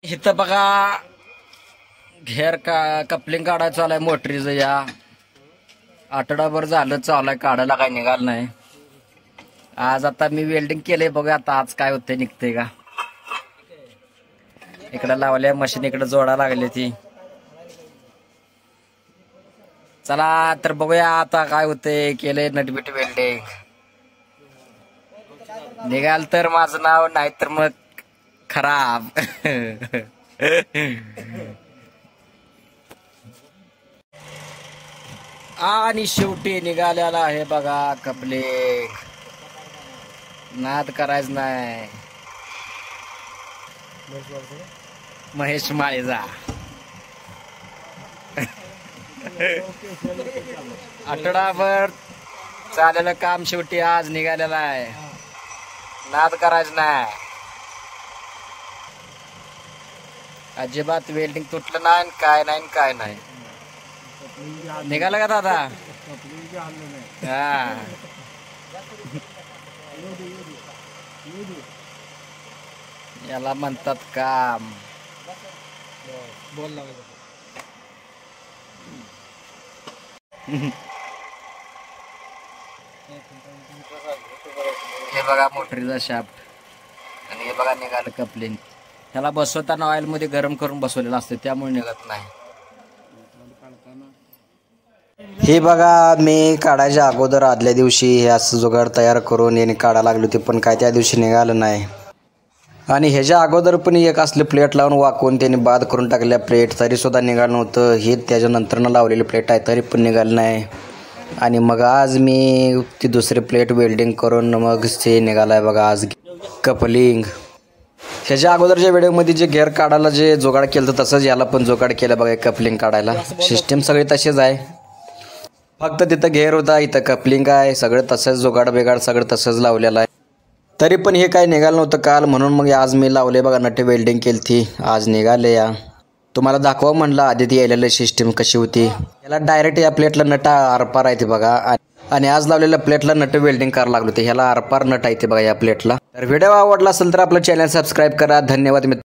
इथं बघा घेर का कपलिंग काढायचं चालू आहे मोटरीचं. या आठवडाभर झालं चालू आहे, काढायला काही निघाल नाही. आज आता मी वेल्डिंग केलंय, बघा आता आज काय होतंय, निघतंय का. इकडे लावल्या मशीन, इकडे जोडा लागली ती. चला तर बघूया आता काय होतंय. केलंय नटबिट वेल्डिंग. निघाल तर माझं नाव, नाही तर मग खराब. आणि शेवटी निघालेला आहे बघा कपलिंग. नाद करायचं नाही. महेश माळेजा. आठवडाभर चाललेलं काम शेवटी आज निघालेलं आहे. नाद करायचं नाही अजिबात. वेल्डिंग तुटलं नाही, काय नाही काय नाही. निघालं का दादा? हा, याला म्हणतात काम. हे बघा मोटरीचा शाफ्ट, आणि हे बघा निघालं कपलिंग. ह्याला बसवताना ऑइल मध्ये गरम करून बसवलेलं असतं, त्यामुळे निघत नाही. हे बघा मी काढायच्या अगोदर आदल्या दिवशी हे असं जुगाड तयार करून याने काढायला लागली होती, पण काय त्या दिवशी निघालं नाही. आणि ह्याच्या अगोदर पण एक असले प्लेट लावून वाकवून त्यांनी बाद करून टाकल्या प्लेट, तरी सुद्धा निघालं नव्हतं. हे त्याच्यानंतर लावलेली प्लेट आहे, तरी पण निघालं नाही. आणि मग आज मी ती दुसरी प्लेट वेल्डिंग करून मग ते निघालं आहे बघा आज कपलिंग. ह्याच्या अगोदरच्या व्हिडिओमध्ये जे घेर काढायला जे जोगाड केलं होतं तसंच याला पण जोगाड केलं बघा कपलिंग काढायला. सिस्टीम सगळी तशीच आहे, फक्त तिथं घेर होता, इथं कपलिंग आहे. सगळं तसंच जोगाड बेगाड सगळं तसंच लावलेलं आहे. तरी पण हे काय निघालं नव्हतं काल, म्हणून मग आज मी लावले बघा. नटे वेल्डिंग केली ती, आज निघाले. या तुम्हाला दाखवा म्हणलं आधी ती यायलेली सिस्टीम कशी होती. याला डायरेक्ट या प्लेटला नटा आरपार आहे ते बघा, आणि आज लावलेल्या प्लेटला नट वेल्डिंग करायला लागलो ते. ह्याला आरपार नट आहे ते बघा या प्लेटला. तर व्हिडिओ आवडला असेल तर आपलं चॅनल सबस्क्राईब करा. धन्यवाद मित्र.